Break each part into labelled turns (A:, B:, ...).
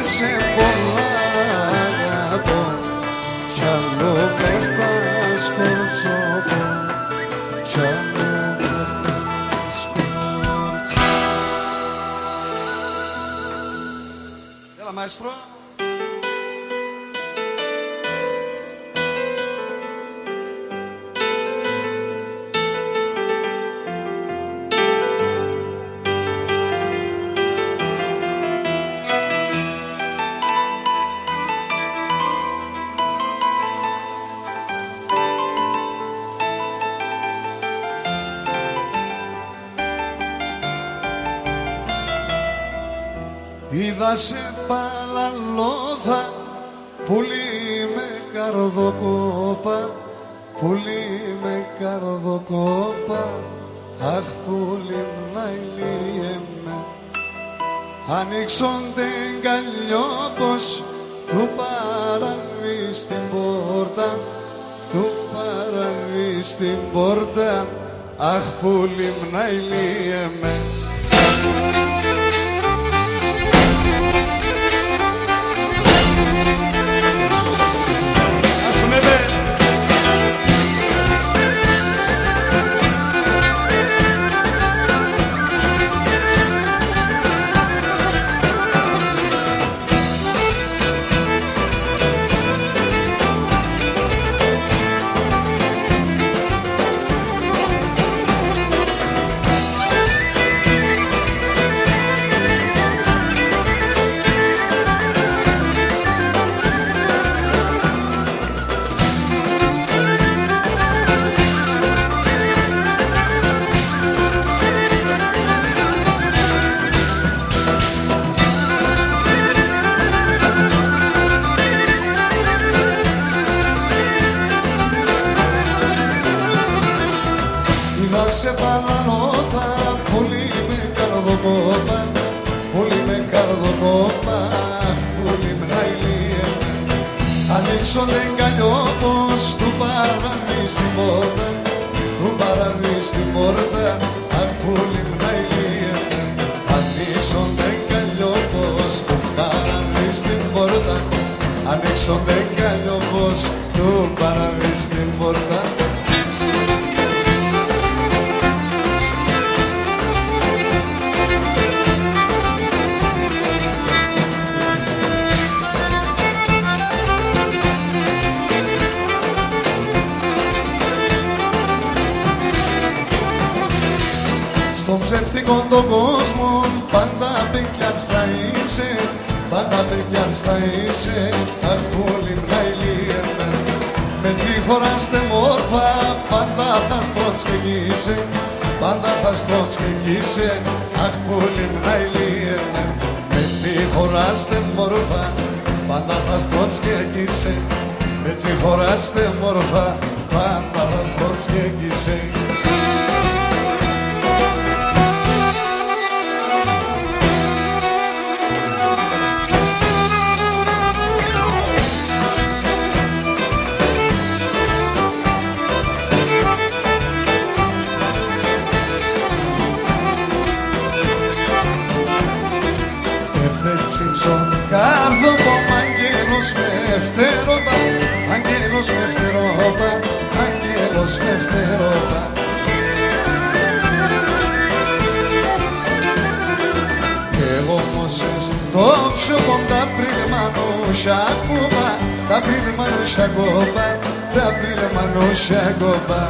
A: Σε πολλά αγαπώ κι άλλο πέφτας κορτσόπο κι άλλο πέφτας κορτσόπο. Έλα μαέστρο. Είδα σε παλαλόδα πουλί με καρδοκόπα, πουλί με καρδοκόπα, αχ πουλί να ηλίεμαι. Ανοίξονται γκαλιόπος του παραδεί στην πόρτα, του παραδεί στην πόρτα, αχ πουλί να ηλίεμαι. Σε παλανόδα, πολύ με καρδοκόπα, πολύ με καρδοκόπα, πολύ με χαϊλίεμαι. Ανοίξονται γκαλιόπος του παραδεί στην πόρτα, του παραδεί στην πόρτα, αχ πολύ με χαϊλίεμαι. Ανοίξονται γκαλιόπος του παραδεί στην πόρτα, ανοίξονται γκαλιόπος του παραδεί στην πόρτα. Στον ψεύτικο τον κόσμο πάντα παιδιάς θα είσαι, πάντα παιδιάς θα είσαι, αχ πολύ να ηλίεμαι. Με τσιχωράστε μόρφα, πάντα θα στροτσκεγγίσαι, πάντα θα στροτσκεγγίσαι, αχ πολύ να ηλίεμαι. Με τσιχωράστε μόρφα, πάντα θα στροτσκεγγίσαι, με τσιχωράστε μόρφα, πάντα θα στροτσκεγγίσαι. Καρδοκόπα, αγγέλος με φτερόπα, αγγέλος με φτερόπα, αγγέλος με φτερόπα. Εγώ μόσες το πιο κοντά πριν μανούσια κούπα, τα πριν μανούσια κόπα, τα πριν μανούσια κόπα.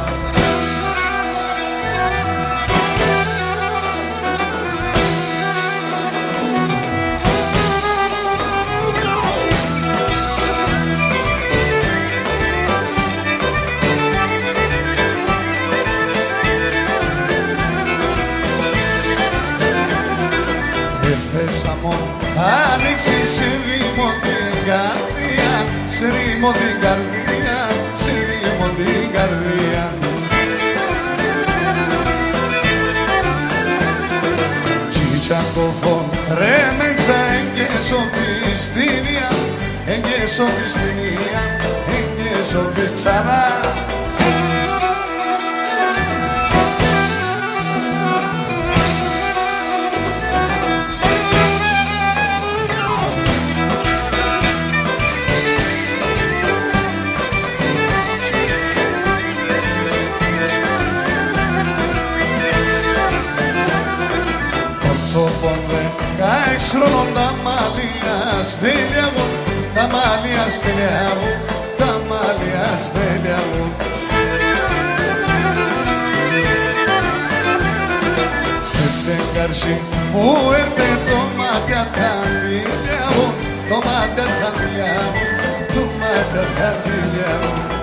A: Άνοιξε σε ρήμο την καρδιά, σε ρήμο την καρδιά, σε ρήμο την καρδιά. Τσιτσακοφών ρε μέτσα εγγέσω πιστήνια, εγγέσω πιστήνια, εγγέσω ξανά. χρόνων τα μάλια στέλια μου, τα μάλια στέλια μου, τα μάλια στέλια μου. Στις εγκαρσί που έρθε το μάτια τχαντήλια μου, το μάτια τχαντήλια μου, το μάτια τχαντήλια μου.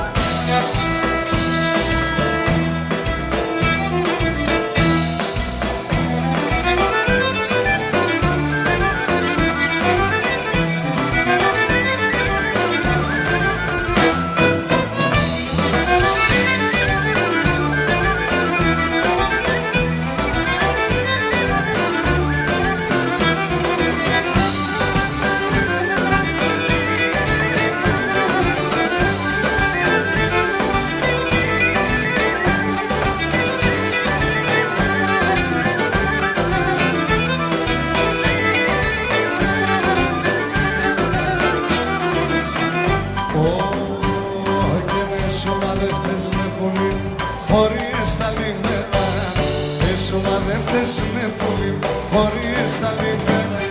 B: είναι πολύ χωρίς τα λιμένα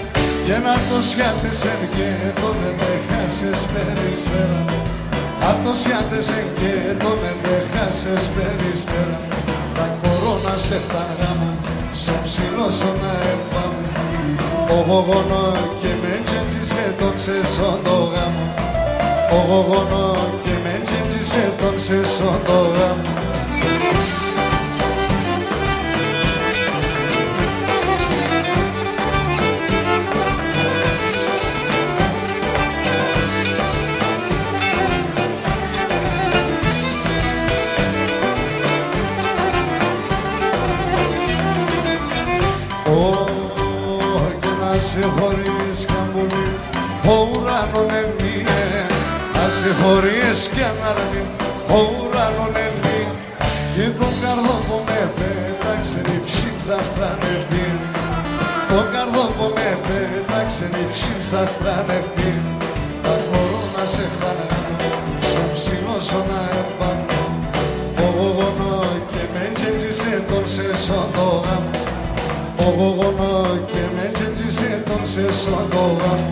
B: και να το σιάτεσεν και τον εντεχάσες περιστέρα. Να το σιάτεσεν και τον εντεχάσες περιστέρα. Τα κορώνα σε φταγάμε, στο ψηλό σώνα επάμε. Ο γογονό και με τζέντζισε τον σεσόν το γάμο. Ο γογονό και με τζέντζισε τον σεσόν το γάμο. Σε χωρίς καμπούλη, ο ουρανόν εννύε. Άσε χωρίς κι ανάρνη, ο ουρανόν εννύε. Και τον καρδό που με πέταξε η ψήψα στρανεπή. Τον καρδό που με πέταξε η ψήψα στρανεπή. Θα μπορώ να σε φτάνω, σου ψηλώσω να επάνω. Ο γογονό και με τζέντζισε τον σεσόν το γάμο. Ο γογονό και με τζέντζισε τον σεσόν το γάμο.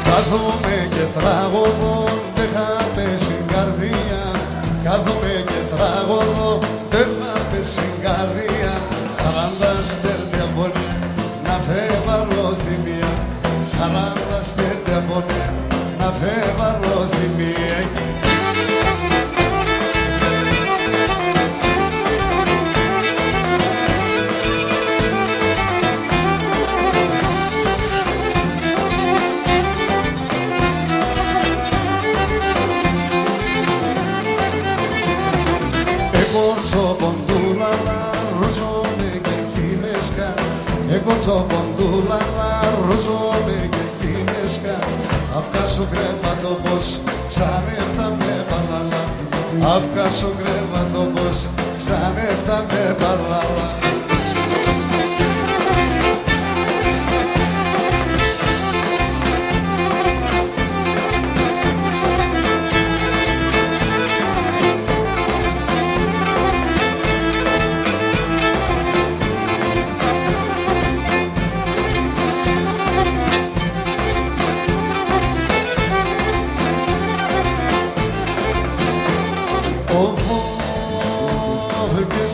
B: Κάθομαι και τραγωδώ, δεν θα πέσει καρδία. Κάθομαι και τραγωδώ, δεν θα πέσει καρδία. 40 αστέρια πονέ, να φεύγω θυμία. 40 αστέρια πονέ, να φεύγω θυμία. Corso bondula la rosone che chinesca e corso bondula la rosone che chinesca Afkaso κρέβατο πως σαν έφταμε παλαλά Αφκάσο κρέβατο πως σαν έφταμε παλαλά.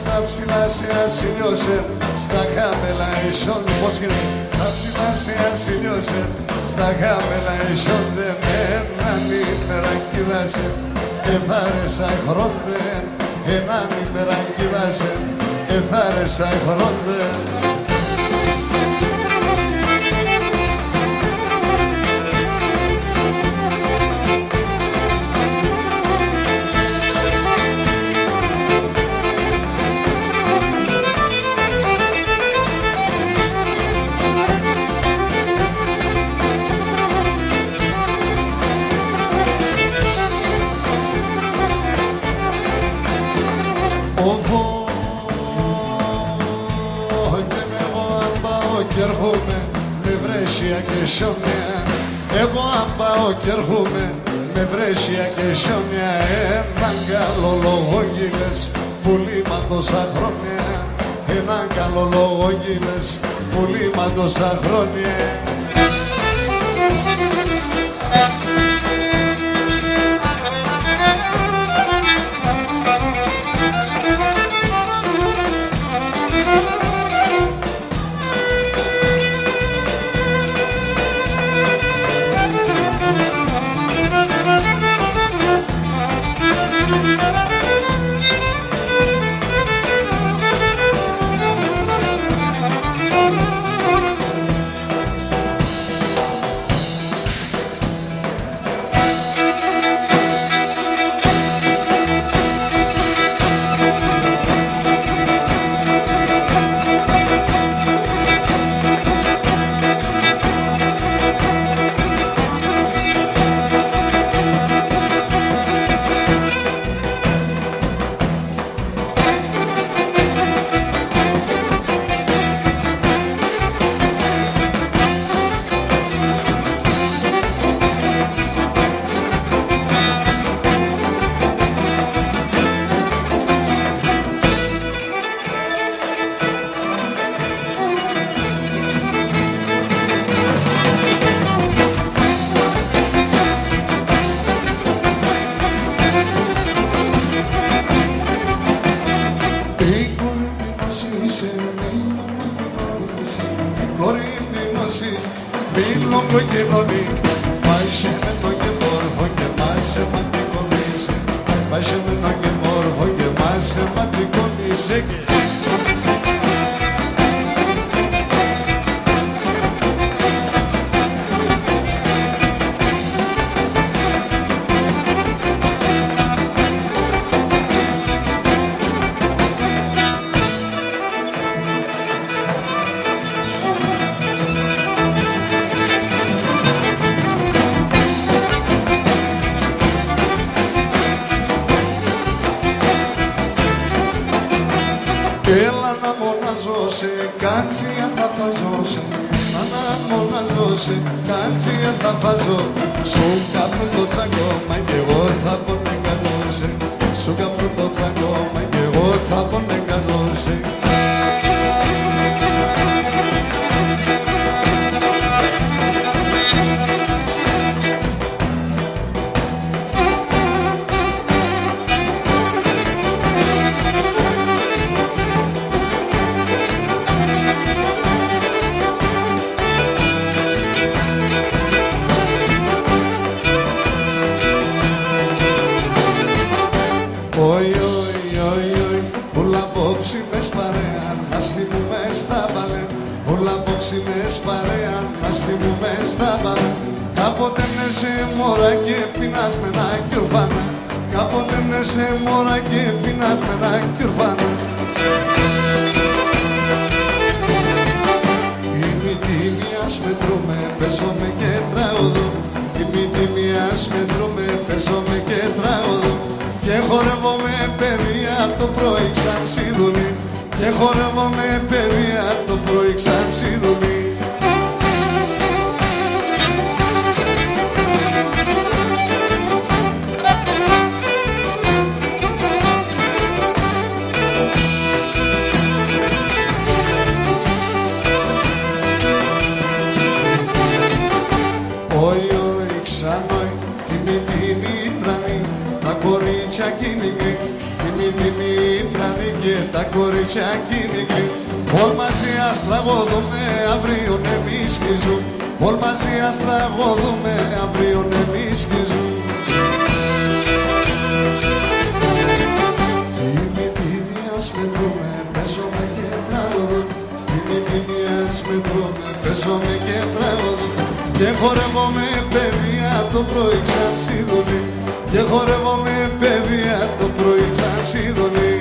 B: Στα ψηλά σε ασυλιώσεν, στα κάμελα ισόν. Πώς γίνεται, στα ψηλά σε ασυλιώσεν, στα κάμελα ισόν. Έναν ημέρα κοίτασεν, εθάρεσα χρόνζεν. Έναν ημέρα κοίτασεν, εθάρεσα χρόνζεν. Ο φω και με χιόνια. Εγώ αν πάω κι έρχομαι με βρέσια και χιόνια. Έναν καλό λόγο γίνες πουλί μα τόσα χρόνια. Έναν καλό λόγο γίνες πουλί μα τόσα χρόνια. Μίλω κοκκινώνει, πάει σε μένω και μόρφο και μας σε ματικονίσε. Πάει σε μένω και μόρφο και μας σε ματικονίσε. Έλα να μοναζώσαι, κάτσια θα φαζώσαι. Να μοναζώσαι, κάτσια θα φαζώ. Σου κάπου το τσακώμα κι εγώ θα πονεκαζώσαι. Σου κάπου το τσακώμα κι εγώ θα πονεκαζώσαι. Oi, oi, oi, oi, όλα απόψη μες παρέα, να στείλουμε στα μπαλέ. Όλα απόψη μες παρέα, να στείλουμε στα μπαλέ. Κάποτε ναι σε μωρά και πεινασμένα κι ορφάνα. Κάποτε ναι σε μωρά και πεινασμένα κι ορφάνα. Τιμίας μετρούμε, παίζομαι και τραγωδώ. Τιμίας μετρούμε, παίζομαι και τραγωδώ. Και χορεύω με παιδιά το πρωί σαν σιδουλή. Και χορεύω με παιδιά το πρωί σαν σιδουλή. Όι, όι, ξανόι, τιμή τρανή, τα κορίτσια κυνηγρή. Τιμή τρανή και τα κορίτσια κυνηγρή. Όλ' μαζί ας τραγωδούμε, αύριο εμείς χιζούν. Όλ' μαζί ας τραγωδούμε, αύριο εμείς χιζούν. Τιμή ας μετρούμε, παίζομαι και τραγωδώ. Τιμή ας μετρούμε, παίζομαι και τραγωδώ. Και χορεύω με παιδιά το πρωί σαν σιδουλή. Και χορεύω με παιδιά το πρωί σαν σιδουλή.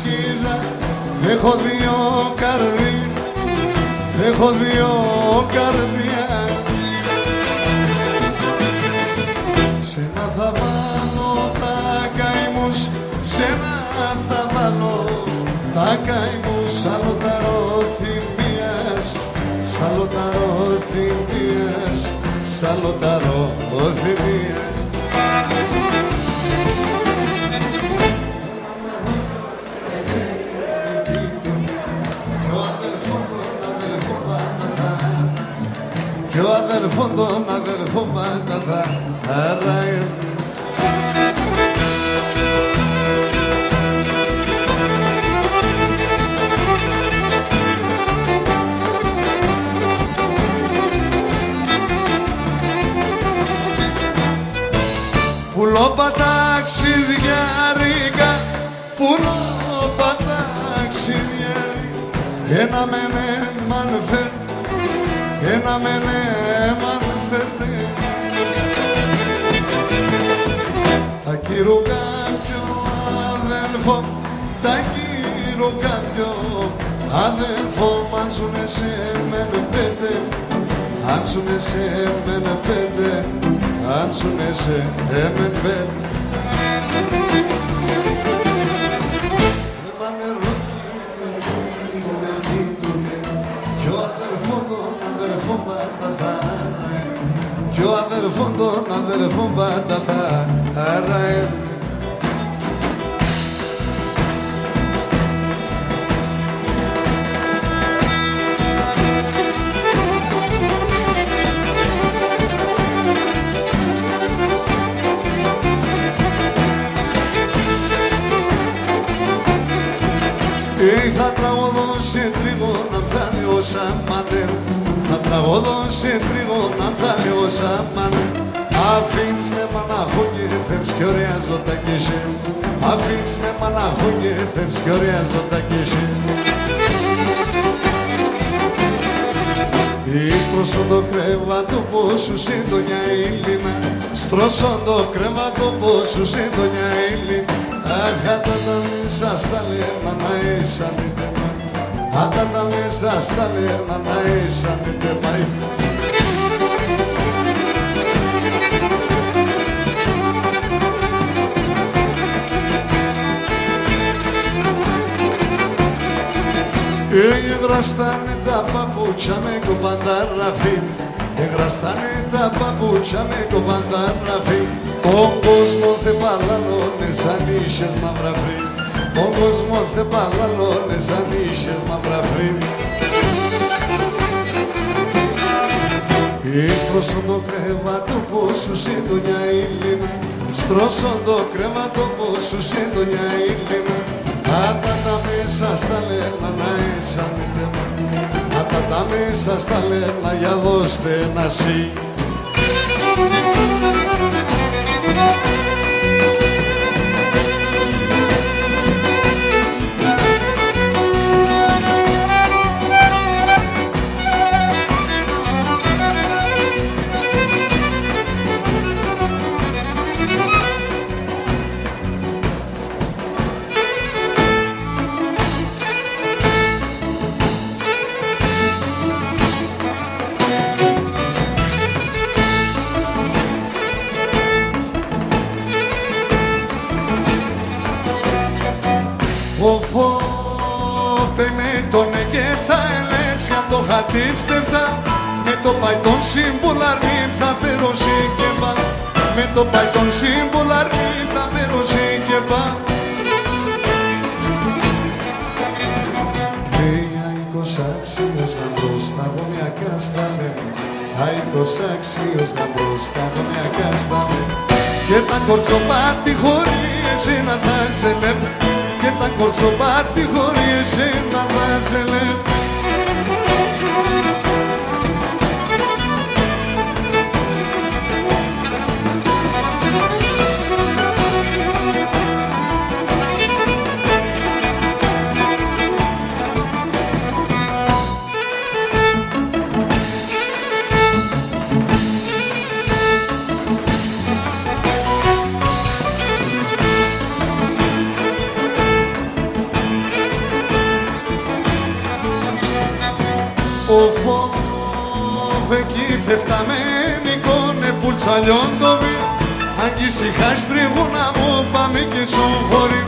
B: σκίζα. Θα έχω δύο καρδί, θα έχω δύο καρδιά. Σ' ένα θα βάλω τα καημούς, σ' ένα θα βάλω τα καημούς. Σαλοταρό θυμίας, σαλοταρό θυμίας, σαλοταρό θυμίας. Κι ο αδερφόν τον αδερφό πάντα θα χαράει. Πουλόπαταξιδιάρικα, πουλόπαταξιδιάρικα. Ένα μένε μανφέρ, ένα μένε μανφέρτε. Τα κύρω κάποιο αδελφό, τα κύρω κάποιο αδελφό. Αν σουνε σε μένε πέντε, αν σουνε σε μένε πέντε, αν σουνε σε μένε πέντε. Κι ο αδερφόν τον αδερφόν πάντα θα χαράει. Θα τραγωδώ σε τρίγωνα θα είναι ο Σαμαντέρας. Θα τραγωδώ σε τρίγωνα θα είναι ο Σαμαντέρας. Αφήνεις με μοναχό και φεύγεις κι ωραία ζώτα κι εσύ. Αφήνεις με μοναχό και φεύγεις κι ωραία ζώτα κι εσύ. Στρώσον το κρέβατο πως σου σύντονια Έλληνα. Στρώσον το κρέβατο πως σου σύντονια Έλληνα. Αχ, άτα τα μέσα στα λέρνα να ήσαν οι τεμάοι. Άτα τα μέσα στα λέρνα να ήσαν οι τεμάοι. Εγραστάνε τα παπούτσια με κοπανταραφή. Εγραστάνε τα παπούτσια με κοπανταραφή. Τον κόσμο θε παλαλώνε σαν ίσες μαυραφρύ. Τον κόσμο θε παλαλώνε σαν ίσες μαυραφρύ. Στρώσον το κρέβατο πως σου σύντονια Έλληνα. Στρώσον το κρέβατο πως σου σύντονια Έλληνα. Άτα τα μέσα στα λέρνα να ήσανε τέμα. Άτα τα μέσα στα λέρνα για δώστε ένα σι. Ο φόπε με τον και θα ελέψει αν το χατήστευτα. Με το παϊτόν συμπολαρνή θα περώσει και πά. Με το παϊτόν συμπολαρνή θα περώσει και πά. Αίκος άξιος γαμπρός τα γωνιακά στα λέμε. Αίκος άξιος γαμπρός τα γωνιακά στα λέμε. Και τα κορτσοπάτι χωρίς εσένα θα σε λέμε. Και τα κορτσοπάτι χωρίς εσένα θα σε λέμε. σαλιόντοβι. Αν κι ησυχά στρίγωνα μου πάμε και στον χωρί.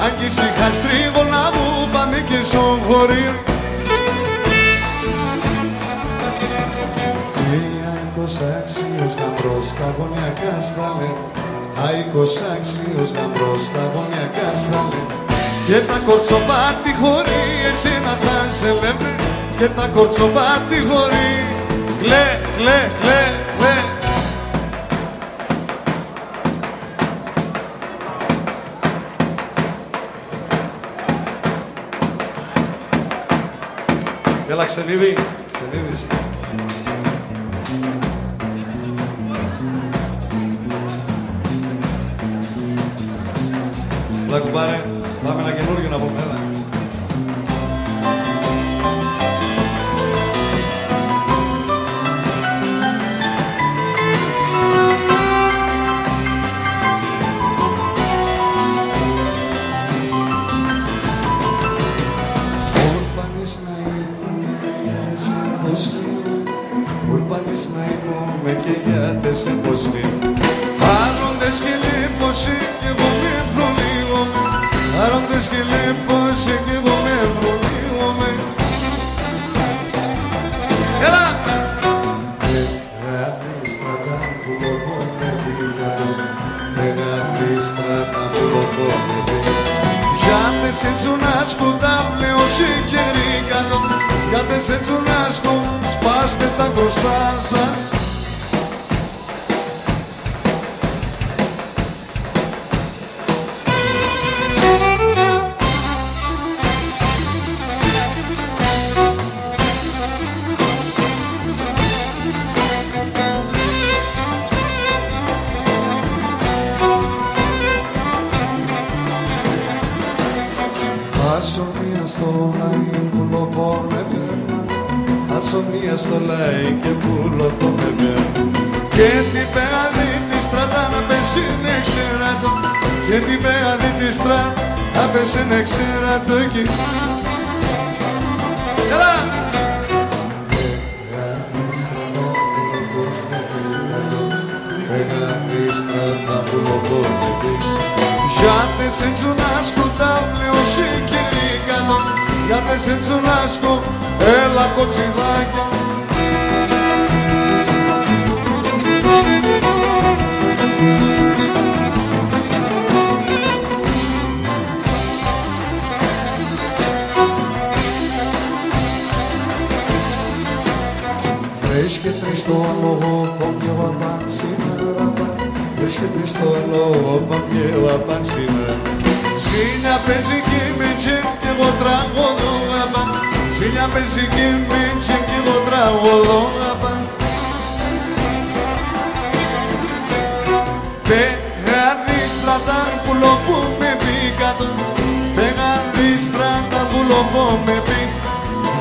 B: Αν κι ησυχά στρίγωνα μου πάμε και στον χωρί. Αίκος άξιος γαμπρός τα γωνιακά στα λένε. Αίκος άξιος γαμπρός τα γωνιακά στα λένε. Και τα κορτσοπάτι χωρί εσένα θα σε λέμε. Και τα κορτσοπάτι χωρί κλε, κλε, κλε, κλε. Έλα Ξενίδη, Ξενίδης. Έλα κουμπάρε, πάμε ένα καινούργιο να πούμε, έλα. Ουρπανής να είμαι και γιατί σε ποσλή. Άροντες και λίπωση κι εγώ με φρονίγομαι. Άροντες και λίπωση κι εγώ με φρονίγομαι. Έλα! Μεγάλη στρατά που λόγω με δίγαδο. Μεγάλη στρατά που λόγω με δίγαδο. Γιατί σε τσουνάσκω τα βλέωση και ρίκαδο. Γιατί σε τσουνάσκω σπάστε τα μπροστά σας. Άσο μία στο λαϊ που λοπώ με πέρνα. Άσο μία στο λαϊ και που λοπώ με πέρνα. Και την πεγαδί τη στρατά να πέσει νεξεράτο. Και την πεγαδί τη στρατά να πέσει νεξεράτο εκεί. Έλα! Πεγαδί στρατά που λοπώ με πέρνα. Πεγαδί στρατά που λοπώ με πέρνα. Γιατί σε τσουνάσκω τα βλέωση και ρίκαδο. Γιατί σε τσουνάσκω έλα κοτσιδάκια. Βρίσκεται στο λόγο πόμπιο απάν σήμερα. Βρίσκεται στο λόγο πόμπιο απάν σήμερα. Σύνια πεζική με τσεκ και εγώ τραγωδώ απάν. Σύνια πεζική με τσεκ και εγώ τραγωδώ απάν. Πεγαδί στρατά που λοπώ με πίκατο. Πεγαδί στρατά που λοπώ με πίκατο.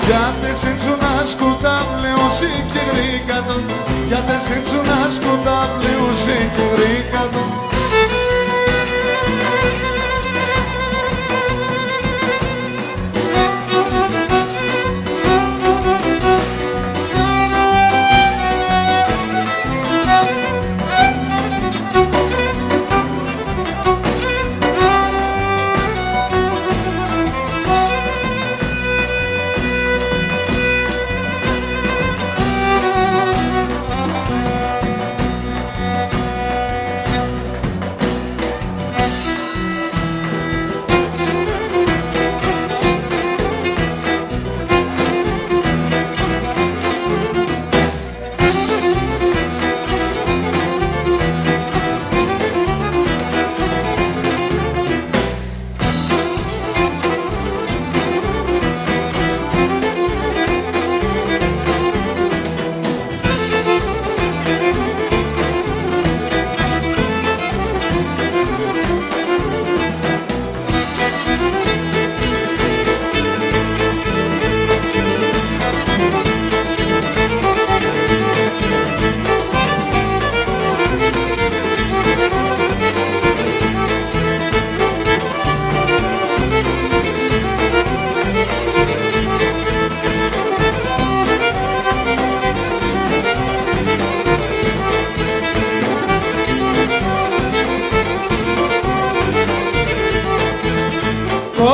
B: Γιατί σε τσουνάσκω τα βλέωση και γρήκατο. Γιατί σε τσουνάσκω τα βλέωση και γρήκατο.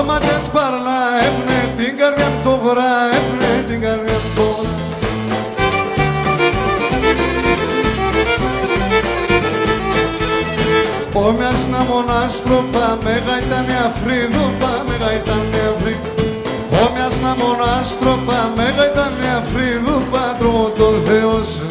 A: Το μάτια σπαρλά έπνε την καρδιά μου το βρά, έπνε την καρδιά μου το βρά. Όμοιας να μονάστροπα, μέγα ήταν η Αφρίδουπα, μέγα ήταν η Αφρίδουπα. Όμοιας να μονάστροπα, μέγα ήταν η Αφρίδουπα, τρώω τον Θεό σου.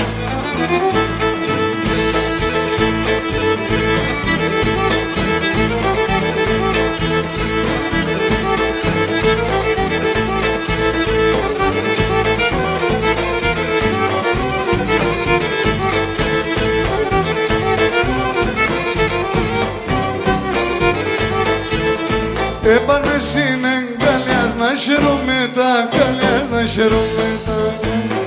A: Έπανε συνεγκαλιάς να χαίρομαι τα αγκαλιάς, να χαίρομαι τα αγκαλιάς.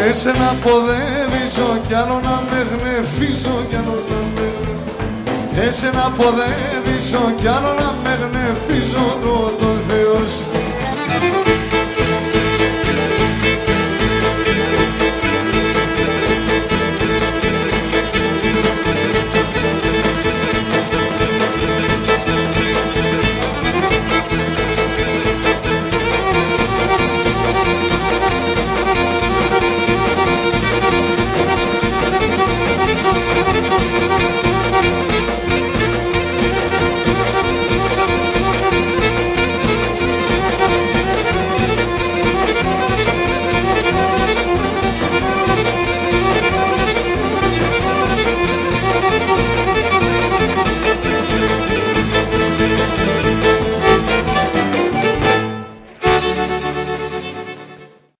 A: Εσένα αποδέδισω κι άλλο να με γνεφίσω, κι άλλο να με γνεφίσω. Εσένα αποδέδισω κι άλλο να με γνεφίσω, τρώω τον Θεό σου.